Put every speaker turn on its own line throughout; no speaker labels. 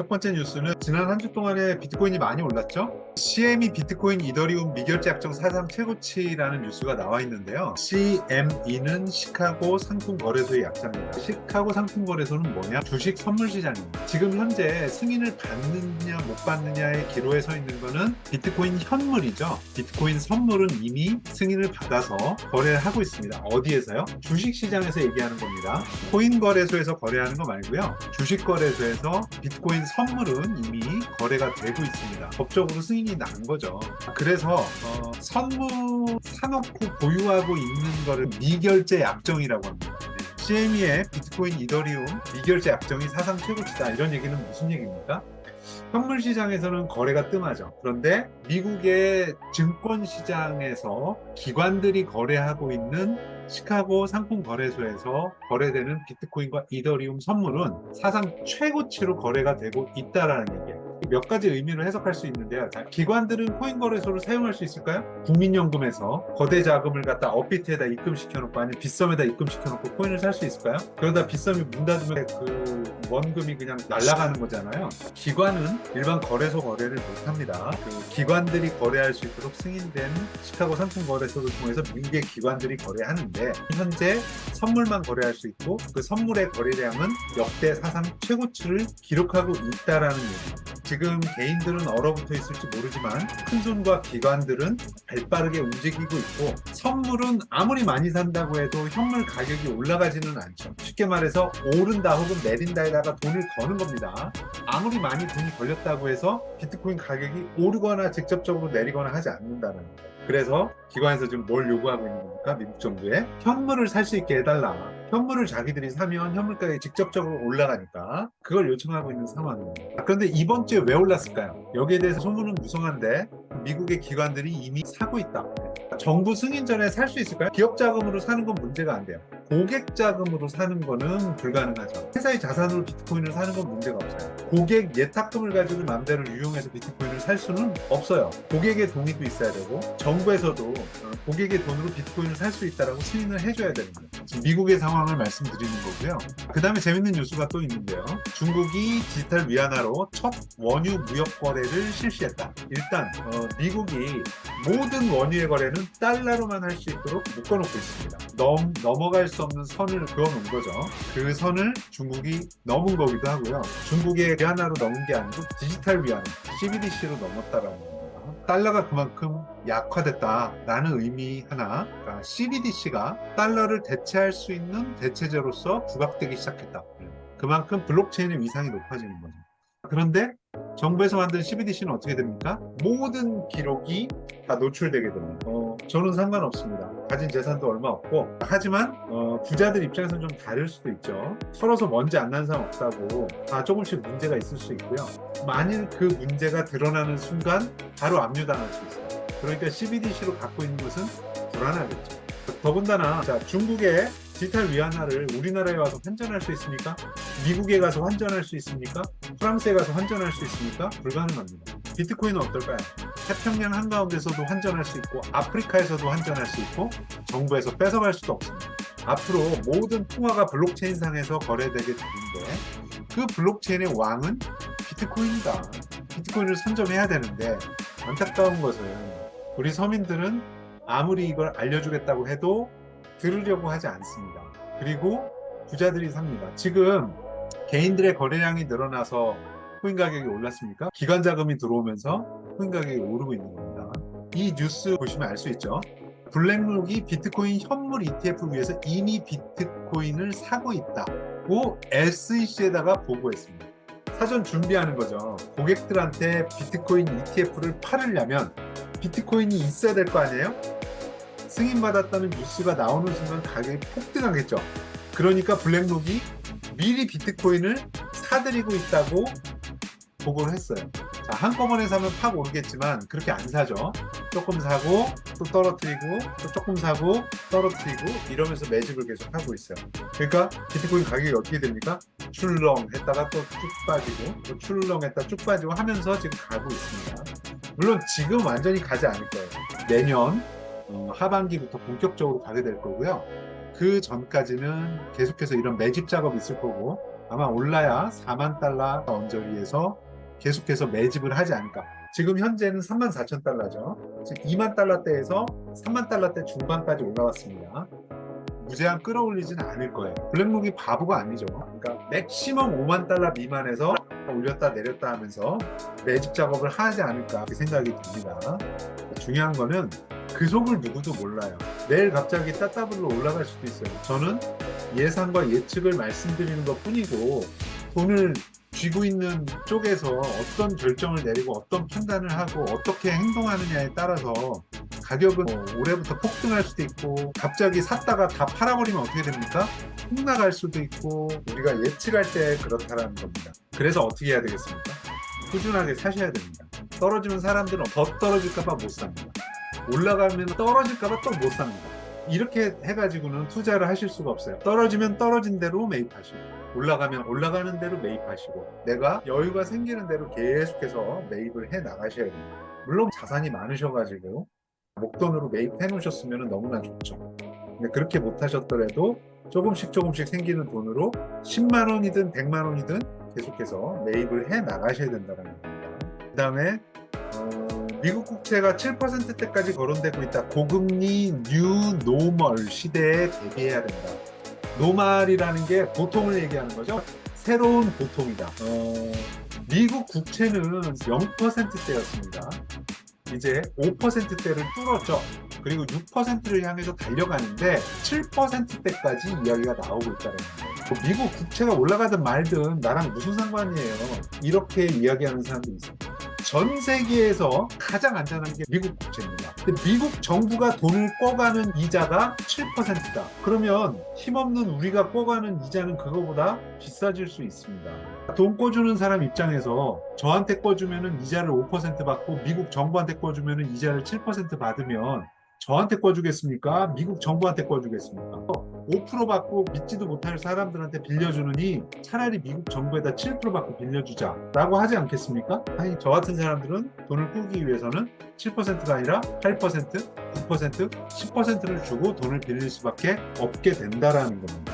첫 번째 뉴스는 지난 한 주 동안에 비트코인이 많이 올랐죠. CME 비트코인 이더리움 미결제 약정 사상 최고치라는 뉴스가 나와 있는데요. CME는 시카고 상품거래소의 약자입니다. 시카고 상품거래소는 뭐냐? 주식 선물 시장입니다. 지금 현재 승인을 받느냐 못 받느냐의 기로에 서 있는 거는 비트코인 현물이죠. 비트코인 선물은 이미 승인을 받아서 거래를 하고 있습니다. 어디에서요? 주식 시장에서 얘기하는 겁니다. 코인 거래소에서 거래하는 거 말고요. 주식 거래소에서 비트코인 선물은 이미 거래가 되고 있습니다. 법적으로 승인이 난 거죠. 그래서 선물 사놓고 보유하고 있는 거를 미결제 약정이라고 합니다. CME의 비트코인 이더리움 미결제 약정이 사상 최고치다. 이런 얘기는 무슨 얘기입니까? 현물 시장에서는 거래가 뜸하죠. 그런데 미국의 증권 시장에서 기관들이 거래하고 있는 시카고 상품 거래소에서 거래되는 비트코인과 이더리움 선물은 사상 최고치로 거래가 되고 있다라는 얘기예요. 몇 가지 의미로 해석할 수 있는데요. 자, 기관들은 코인 거래소를 사용할 수 있을까요? 국민연금에서 거대 자금을 갖다 업비트에다 입금시켜놓고 아니면 빗썸에다 입금시켜놓고 코인을 살 수 있을까요? 그러다 빗썸이 문 닫으면 그 원금이 그냥 날아가는 거잖아요. 기관은 일반 거래소 거래를 못합니다. 그 기관들이 거래할 수 있도록 승인된 시카고 상품 거래소를 통해서 미국의 기관들이 거래하는데 현재 선물만 거래할 수 있고 그 선물의 거래량은 역대 사상 최고치를 기록하고 있다라는 얘기입니다. 지금 개인들은 얼어붙어 있을지 모르지만 큰손과 기관들은 발빠르게 움직이고 있고 선물은 아무리 많이 산다고 해도 현물 가격이 올라가지는 않죠. 쉽게 말해서 오른다 혹은 내린다에다가 돈을 거는 겁니다. 아무리 많이 돈이 걸렸다고 해서 비트코인 가격이 오르거나 직접적으로 내리거나 하지 않는다는 거예요. 그래서 기관에서 지금 뭘 요구하고 있는 겁니까? 미국 정부에 현물을 살 수 있게 해달라. 현물을 자기들이 사면 현물 가격이 직접적으로 올라가니까 그걸 요청하고 있는 상황입니다. 그런데 이번 주에 왜 올랐을까요? 여기에 대해서 소문은 무성한데 미국의 기관들이 이미 사고 있다. 정부 승인 전에 살 수 있을까요? 기업 자금으로 사는 건 문제가 안 돼요. 고객 자금으로 사는 거는 불가능하죠. 회사의 자산으로 비트코인을 사는 건 문제가 없어요. 고객 예탁금을 가지고 마음대로 유용해서 비트코인을 살 수는 없어요. 고객의 동의도 있어야 되고 정부에서도 고객의 돈으로 비트코인을 살 수 있다라고 승인을 해줘야 되는 거예요. 지금 미국의 상황을 말씀드리는 거고요. 그 다음에 재밌는 뉴스가 또 있는데요. 중국이 디지털 위안화로 첫 원유 무역 거래를 실시했다. 일단 미국이 모든 원유의 거래는 달러로만 할 수 있도록 묶어놓고 있습니다. 넘어갈 수 없는 선을 그어놓은 거죠. 그 선을 중국이 넘은 거기도 하고요. 중국의 위안화로 넘은 게 아니고 디지털 위안화, CBDC로 넘었다라는 겁니다. 달러가 그만큼 약화됐다라는 의미 하나, 그러니까 CBDC가 달러를 대체할 수 있는 대체제로서 부각되기 시작했다. 그만큼 블록체인의 위상이 높아지는 거죠. 그런데 정부에서 만든 CBDC는 어떻게 됩니까? 모든 기록이 다 노출되게 됩니다. 저는 상관없습니다. 가진 재산도 얼마 없고 하지만 부자들 입장에서는 좀 다를 수도 있죠. 털어서 먼지 안 난 사람 없다고 다 조금씩 문제가 있을 수 있고요. 만일 그 문제가 드러나는 순간 바로 압류당할 수 있어요. 그러니까 CBDC로 갖고 있는 것은 불안하겠죠. 더군다나 중국의 디지털 위안화를 우리나라에 와서 환전할 수 있습니까? 미국에 가서 환전할 수 있습니까? 프랑스에 가서 환전할 수 있습니까? 불가능합니다. 비트코인은 어떨까요? 태평양 한가운데서도 환전할 수 있고 아프리카에서도 환전할 수 있고 정부에서 뺏어갈 수도 없습니다. 앞으로 모든 통화가 블록체인상에서 거래되게 되는데 그 블록체인의 왕은 비트코인이다. 비트코인을 선점해야 되는데 안타까운 것은 우리 서민들은 아무리 이걸 알려주겠다고 해도 들으려고 하지 않습니다. 그리고 부자들이 삽니다. 지금 개인들의 거래량이 늘어나서 코인 가격이 올랐습니까? 기관 자금이 들어오면서 코인 가격이 오르고 있는 겁니다. 이 뉴스 보시면 알 수 있죠. 블랙록이 비트코인 현물 ETF 위해서 이미 비트코인을 사고 있다고 SEC에다가 보고했습니다. 사전 준비하는 거죠. 고객들한테 비트코인 ETF를 팔으려면 비트코인이 있어야 될 거 아니에요? 승인받았다는 뉴스가 나오는 순간 가격이 폭등하겠죠. 그러니까 블랙록이 미리 비트코인을 사들이고 있다고 보고를 했어요. 자, 한꺼번에 사면 팍 오르겠지만 그렇게 안 사죠. 조금 사고 또 떨어뜨리고 또 조금 사고 떨어뜨리고 이러면서 매집을 계속 하고 있어요. 그러니까 비트코인 가격이 어떻게 됩니까? 출렁했다가 또 쭉 빠지고 또 출렁했다 쭉 빠지고 하면서 지금 가고 있습니다. 물론 지금 완전히 가지 않을 거예요. 내년 하반기부터 본격적으로 가게 될 거고요. 그 전까지는 계속해서 이런 매집 작업이 있을 거고 아마 올라야 4만 달러 언저리에서 계속해서 매집을 하지 않을까. 지금 현재는 34,000달러죠. 지금 2만 달러대에서 3만 달러대 중반까지 올라왔습니다. 무제한 끌어올리지는 않을 거예요. 블랙록이 바보가 아니죠. 그러니까 맥시멈 5만 달러 미만에서 올렸다 내렸다 하면서 매집 작업을 하지 않을까 그렇게 생각이 듭니다. 중요한 거는 그 속을 누구도 몰라요. 내일 갑자기 따따블로 올라갈 수도 있어요. 저는 예상과 예측을 말씀드리는 것 뿐이고, 돈을 쥐고 있는 쪽에서 어떤 결정을 내리고 어떤 판단을 하고 어떻게 행동하느냐에 따라서 가격은 올해부터 폭등할 수도 있고, 갑자기 샀다가 다 팔아버리면 어떻게 됩니까? 폭락할 수도 있고, 우리가 예측할 때 그렇다라는 겁니다. 그래서 어떻게 해야 되겠습니까? 꾸준하게 사셔야 됩니다. 떨어지면 사람들은 더 떨어질까봐 못 삽니다. 올라가면 떨어질까봐 또 못 삽니다. 이렇게 해가지고는 투자를 하실 수가 없어요. 떨어지면 떨어진 대로 매입하시고, 올라가면 올라가는 대로 매입하시고, 내가 여유가 생기는 대로 계속해서 매입을 해 나가셔야 됩니다. 물론 자산이 많으셔가지고 목돈으로 매입해 놓으셨으면 너무나 좋죠. 근데 그렇게 못 하셨더라도 조금씩 생기는 돈으로 10만 원이든 100만 원이든 계속해서 매입을 해 나가셔야 된다는 겁니다. 그 다음에 미국 국채가 7%대까지 거론되고 있다. 고금리 뉴 노멀 시대에 대비해야 된다. 노멀이라는 게 보통을 얘기하는 거죠. 새로운 보통이다. 미국 국채는 0%대였습니다. 이제 5%대를 뚫었죠. 그리고 6%를 향해서 달려가는데 7%대까지 이야기가 나오고 있다는 거예요. 미국 국채가 올라가든 말든 나랑 무슨 상관이에요. 이렇게 이야기하는 사람도 있습니다. 전 세계에서 가장 안전한 게 미국 국채입니다. 근데 미국 정부가 돈을 꿔가는 이자가 7%다. 그러면 힘없는 우리가 꿔가는 이자는 그거보다 비싸질 수 있습니다. 돈 꿔주는 사람 입장에서 저한테 꿔주면 이자를 5% 받고 미국 정부한테 꿔주면 이자를 7% 받으면 저한테 꿔주겠습니까? 미국 정부한테 꿔주겠습니까? 5% 받고 믿지도 못할 사람들한테 빌려주느니 차라리 미국 정부에다 7% 받고 빌려주자 라고 하지 않겠습니까? 아니, 저 같은 사람들은 돈을 꾸기 위해서는 7%가 아니라 8%, 9%, 10%를 주고 돈을 빌릴 수밖에 없게 된다라는 겁니다.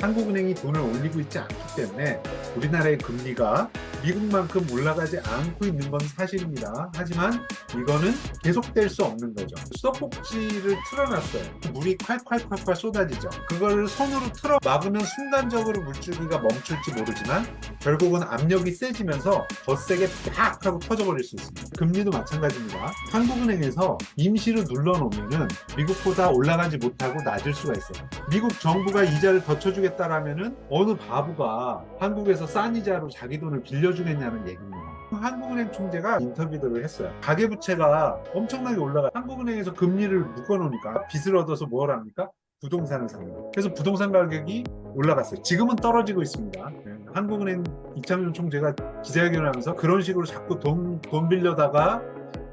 한국은행이 돈을 올리고 있지 않기 때문에 우리나라의 금리가 미국만큼 올라가지 않고 있는 건 사실입니다. 하지만 이거는 계속될 수 없는 거죠. 수도꼭지를 틀어놨어요. 물이 콸콸콸콸 쏟아지죠. 그걸 손으로 틀어 막으면 순간적으로 물줄기가 멈출지 모르지만 결국은 압력이 세지면서 더 세게 팍 하고 터져버릴 수 있습니다. 금리도 마찬가지입니다. 한국은행에서 임시로 눌러놓으면 미국보다 올라가지 못하고 낮을 수가 있어요. 미국 정부가 이자를 더 쳐주겠다라면 어느 바보가 한국에서 싼 이자로 자기 돈을 빌려주겠냐는 얘기입니다. 한국은행 총재가 인터뷰를 했어요. 가계부채가 엄청나게 올라가. 한국은행에서 금리를 묶어놓으니까 빚을 얻어서 뭘 합니까? 부동산을 삽니다. 그래서 부동산 가격이 올라갔어요. 지금은 떨어지고 있습니다. 한국은행 이창용 총재가 기자회견을 하면서 그런 식으로 자꾸 돈 빌려다가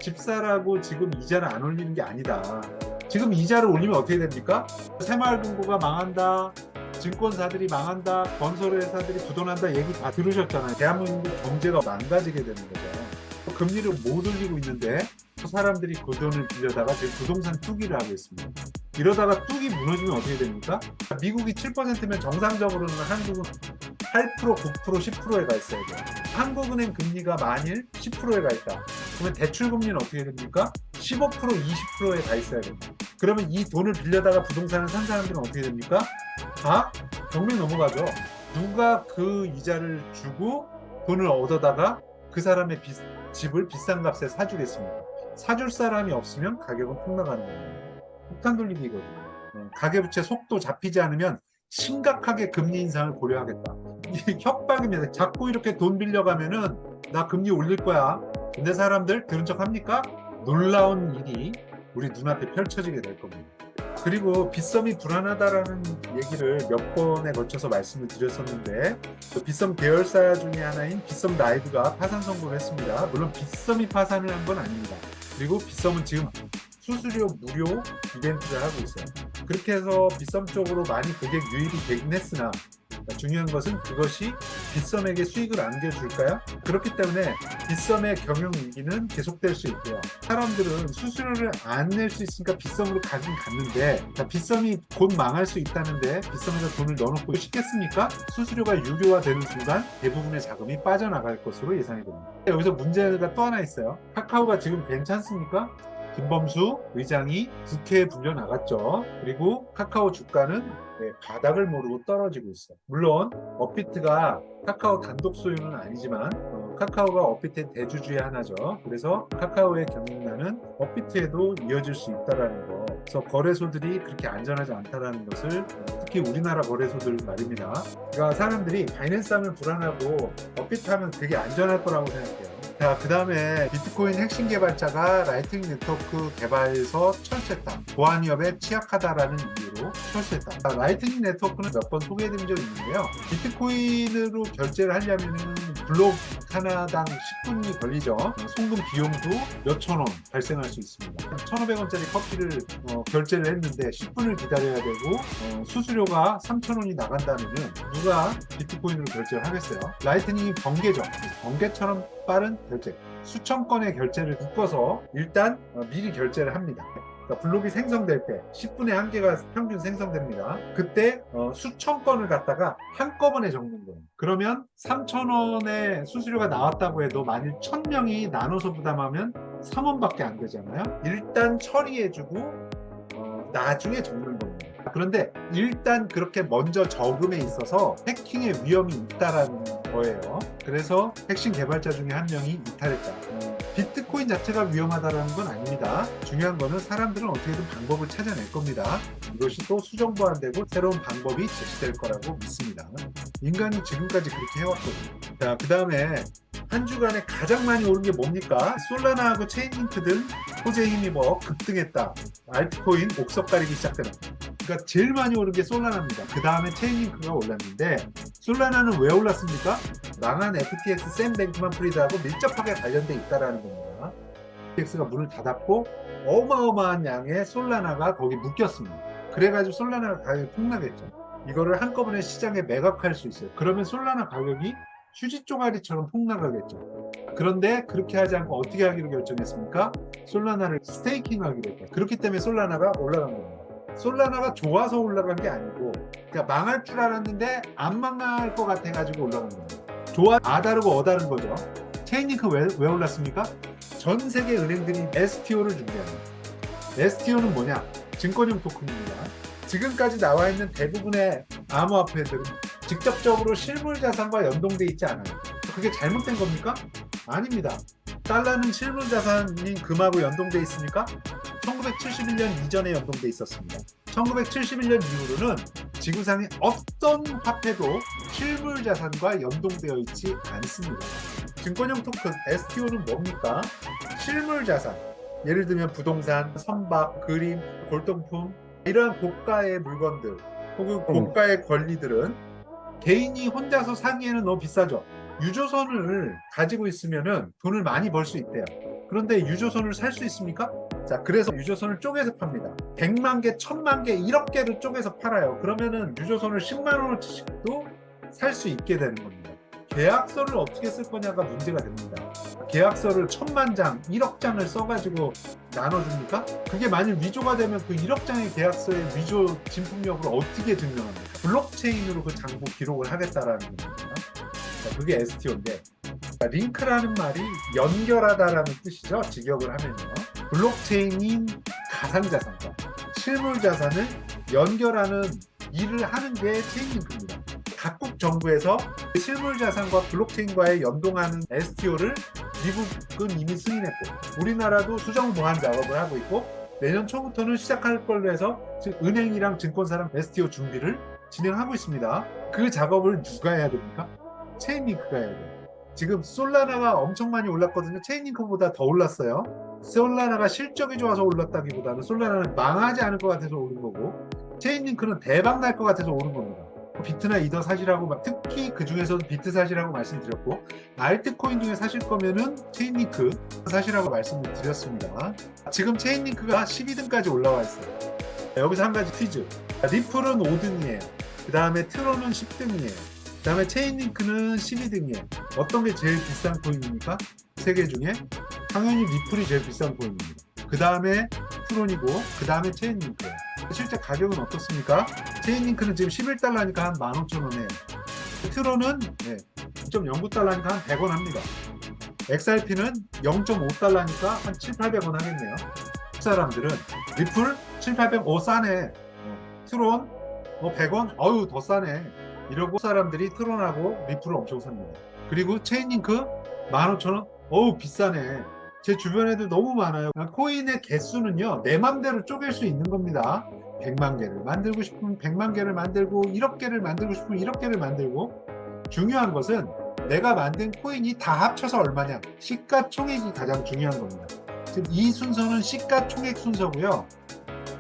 집 사라고 지금 이자를 안 올리는 게 아니다. 지금 이자를 올리면 어떻게 됩니까? 새마을금고가 망한다. 증권사들이 망한다, 건설회사들이 부도난다 얘기 다 들으셨잖아요. 대한민국 경제가 망가지게 되는 거죠. 금리를 못 올리고 있는데 사람들이 그 돈을 빌려다가 지금 부동산 투기를 하고 있습니다. 이러다가 뚝이 무너지면 어떻게 됩니까? 미국이 7%면 정상적으로는 한국은 8%, 9%, 10%에 가 있어야 돼요. 한국은행 금리가 만일 10%에 가 있다. 그러면 대출금리는 어떻게 됩니까? 15%, 20%에 가 있어야 됩니다. 그러면 이 돈을 빌려다가 부동산을 산 사람들은 어떻게 됩니까? 다 경매 넘어가죠. 누가 그 이자를 주고 돈을 얻어다가 그 사람의 집을 비싼 값에 사주겠습니까? 사줄 사람이 없으면 가격은 폭락하는 거예요. 폭탄 돌리기거든요. 가계부채 속도 잡히지 않으면 심각하게 금리 인상을 고려하겠다. 이게 협박입니다. 자꾸 이렇게 돈 빌려가면은 나 금리 올릴 거야. 근데 사람들 들은 척 합니까? 놀라운 일이 우리 눈앞에 펼쳐지게 될 겁니다. 그리고 빗썸이 불안하다라는 얘기를 몇 번에 걸쳐서 말씀을 드렸었는데 빗썸 계열사 중에 하나인 빗썸 라이브가 파산 선고를 했습니다. 물론 빗썸이 파산을 한 건 아닙니다. 그리고 빗썸은 지금 수수료 무료 이벤트를 하고 있어요. 그렇게 해서 빗썸 쪽으로 많이 고객 유입이 되긴 했으나 중요한 것은 그것이 빗썸에게 수익을 안겨줄까요? 그렇기 때문에 빗썸의 경영 위기는 계속될 수 있고요. 사람들은 수수료를 안 낼 수 있으니까 빗썸으로 가긴 갔는데 빗썸이 곧 망할 수 있다는데 빗썸에다 돈을 넣어놓고 싶겠습니까? 수수료가 유료화되는 순간 대부분의 자금이 빠져나갈 것으로 예상이 됩니다. 여기서 문제가 또 하나 있어요. 카카오가 지금 괜찮습니까? 김범수 의장이 국회에 불려 나갔죠. 그리고 카카오 주가는 바닥을 모르고 떨어지고 있어요. 물론 업비트가 카카오 단독 소유는 아니지만 카카오가 업비트의 대주 중에 하나죠. 그래서 카카오의 경영난은 업비트에도 이어질 수 있다는 거. 그래서 거래소들이 그렇게 안전하지 않다는 것을 특히 우리나라 거래소들 말입니다. 그러니까 사람들이 바이낸스 하면 불안하고 업비트 하면 되게 안전할 거라고 생각해요. 자, 그 다음에 비트코인 핵심 개발자가 라이트닝 네트워크 개발에서 철수했다. 보안 위협에 취약하다라는 이유로 철수했다. 자, 라이트닝 네트워크는 몇 번 소개해드린 적이 있는데요. 비트코인으로 결제를 하려면은 블록 하나당 10분이 걸리죠. 송금 비용도 몇천 원 발생할 수 있습니다. 1,500원짜리 커피를 결제를 했는데 10분을 기다려야 되고 수수료가 3,000원이 나간다면은 누가 비트코인으로 결제를 하겠어요? 라이트닝이 번개죠. 번개처럼 빠른 결제. 수천 건의 결제를 묶어서 일단 미리 결제를 합니다. 그러니까 블록이 생성될 때 10분에 한 개가 평균 생성됩니다. 그때 수천 건을 갖다가 한꺼번에 적는 거예요. 그러면 3,000원의 수수료가 나왔다고 해도 만일 1,000명이 나눠서 부담하면 3원밖에 안 되잖아요. 일단 처리해주고 나중에 적는 겁니다. 그런데 일단 그렇게 먼저 적음에 있어서 해킹의 위험이 있다라는 거예요. 그래서 핵심 개발자 중에 한 명이 이탈했다. 비트코인 자체가 위험하다는 건 아닙니다. 중요한 거는 사람들은 어떻게든 방법을 찾아낼 겁니다. 이것이 또 수정보완되고 새로운 방법이 제시될 거라고 믿습니다. 인간이 지금까지 그렇게 해왔거든요. 자, 그 다음에 한 주간에 가장 많이 오른 게 뭡니까? 솔라나하고 체인링크들 호재에 힘입어 급등했다. 알트코인 옥석 가리기 시작되는. 그러니까 제일 많이 오른 게 솔라나입니다. 그 다음에 체인링크가 올랐는데 솔라나는 왜 올랐습니까? 망한 FTX 샘 뱅크만 프리드하고 밀접하게 관련돼 있다라는 겁니다. FTX가 문을 닫았고 어마어마한 양의 솔라나가 거기 묶였습니다. 그래가지고 솔라나 가격이 폭락했죠. 이거를 한꺼번에 시장에 매각할 수 있어요. 그러면 솔라나 가격이 휴지 쪼가리처럼 폭락하겠죠. 그런데 그렇게 하지 않고 어떻게 하기로 결정했습니까? 솔라나를 스테이킹하기로 했다. 그렇기 때문에 솔라나가 올라간 겁니다. 솔라나가 좋아서 올라간 게 아니고 그러니까 망할 줄 알았는데 안 망할 것 같아가지고 올라간 겁니다. 좋아 아다르고 어다른 거죠. 체인링크 왜 올랐습니까? 전 세계 은행들이 STO를 준비합니다. STO는 뭐냐? 증권형 토큰입니다. 지금까지 나와 있는 대부분의 암호화폐들은 직접적으로 실물 자산과 연동돼 있지 않아요. 그게 잘못된 겁니까? 아닙니다. 달러는 실물 자산인 금하고 연동돼 있습니까? 1971년 이전에 연동돼 있었습니다. 1971년 이후로는 지구상의 어떤 화폐도 실물 자산과 연동되어 있지 않습니다. 증권형 토큰 STO는 뭡니까? 실물 자산. 예를 들면 부동산, 선박, 그림, 골동품 이러한 고가의 물건들 혹은 고가의 권리들은 개인이 혼자서 사기에는 너무 비싸죠. 유조선을 가지고 있으면 돈을 많이 벌 수 있대요. 그런데 유조선을 살 수 있습니까? 자, 그래서 유조선을 쪼개서 팝니다. 100만 개, 1000만 개, 1억 개를 쪼개서 팔아요. 그러면은 유조선을 10만 원어치씩도 살 수 있게 되는 겁니다. 계약서를 어떻게 쓸 거냐가 문제가 됩니다. 계약서를 1000만 장, 1억 장을 써가지고 나눠줍니까? 그게 만일 위조가 되면 그 1억 장의 계약서의 위조 진품력을 어떻게 증명합니까? 블록체인으로 그 장부 기록을 하겠다라는 겁니다. 자, 그게 STO인데 링크라는 말이 연결하다라는 뜻이죠. 직역을 하면요. 블록체인인 가상자산과 실물자산을 연결하는 일을 하는 게 체인링크입니다. 각국 정부에서 실물자산과 블록체인과의 연동하는 STO를 미국은 이미 승인했고 우리나라도 수정 보완 작업을 하고 있고 내년 초부터는 시작할 걸로 해서 지금 은행이랑 증권사랑 STO 준비를 진행하고 있습니다. 그 작업을 누가 해야 됩니까? 체인링크가 해야 돼요. 지금 솔라나가 엄청 많이 올랐거든요. 체인링크보다 더 올랐어요. 솔라나가 실적이 좋아서 올랐다기보다는 솔라나는 망하지 않을 것 같아서 오른 거고 체인링크는 대박 날 것 같아서 오른 겁니다. 비트나 이더 사시라고 특히 그 중에서도 비트 사시라고 말씀드렸고 알트코인 중에 사실 거면은 체인링크 사시라고 말씀을 드렸습니다. 지금 체인링크가 12등까지 올라와 있어요. 여기서 한 가지 퀴즈. 리플은 5등이에요. 그 다음에 트론은 10등이에요. 그 다음에 체인링크는 12등이에요. 어떤 게 제일 비싼 코인입니까? 세 개 중에 당연히 리플이 제일 비싼 코인입니다. 그 다음에 트론이고 그 다음에 체인링크예요. 실제 가격은 어떻습니까? 체인링크는 지금 11달러니까 한 15,000원에, 트론은 9.09달러니까 한 100원 합니다. XRP는 0.5달러니까 한 7,800원 하겠네요. 사람들은 리플 7,800원, 싸네. 트론 100원, 어유 더 싸네. 이러고 사람들이 트론하고 리플을 엄청 삽니다. 그리고 체인링크 15,000원, 어우 비싸네. 제 주변 애들 너무 많아요. 코인의 개수는요, 내 맘대로 쪼갤 수 있는 겁니다. 100만 개를 만들고 싶으면 100만 개를 만들고, 1억 개를 만들고 싶으면 1억 개를 만들고, 중요한 것은 내가 만든 코인이 다 합쳐서 얼마냐, 시가총액이 가장 중요한 겁니다. 지금 이 순서는 시가총액 순서고요.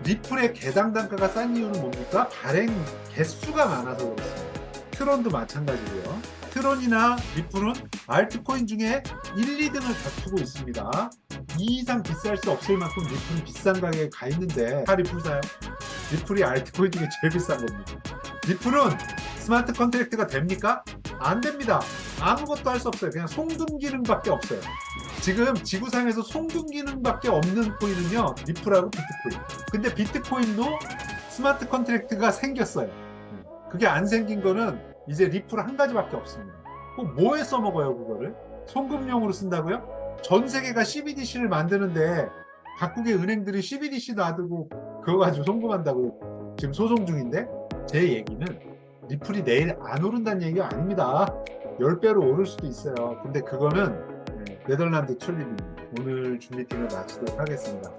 리플의 개당 단가가 싼 이유는 뭡니까? 발행 개수가 많아서 그렇습니다. 트론도 마찬가지고요. 트론이나 리플은 알트코인 중에 1, 2등을 다투고 있습니다. 2 이상 비쌀 수 없을 만큼 리플은 비싼 가격에 가 있는데 다 리플 사요? 리플이 알트코인 중에 제일 비싼 겁니다. 리플은 스마트 컨트랙트가 됩니까? 안 됩니다. 아무것도 할 수 없어요. 그냥 송금 기능밖에 없어요. 지금 지구상에서 송금 기능밖에 없는 코인은요, 리플하고 비트코인. 근데 비트코인도 스마트 컨트랙트가 생겼어요. 그게 안 생긴 거는 이제 리플 한 가지밖에 없습니다. 뭐에 써먹어요, 그거를? 송금용으로 쓴다고요? 전 세계가 CBDC를 만드는데 각국의 은행들이 CBDC 놔두고 그거 가지고 송금한다고 지금 소송 중인데, 제 얘기는 리플이 내일 안 오른다는 얘기가 아닙니다. 10배로 오를 수도 있어요. 근데 그거는 네덜란드 튤립입니다. 오늘 줌 미팅을 마치도록 하겠습니다.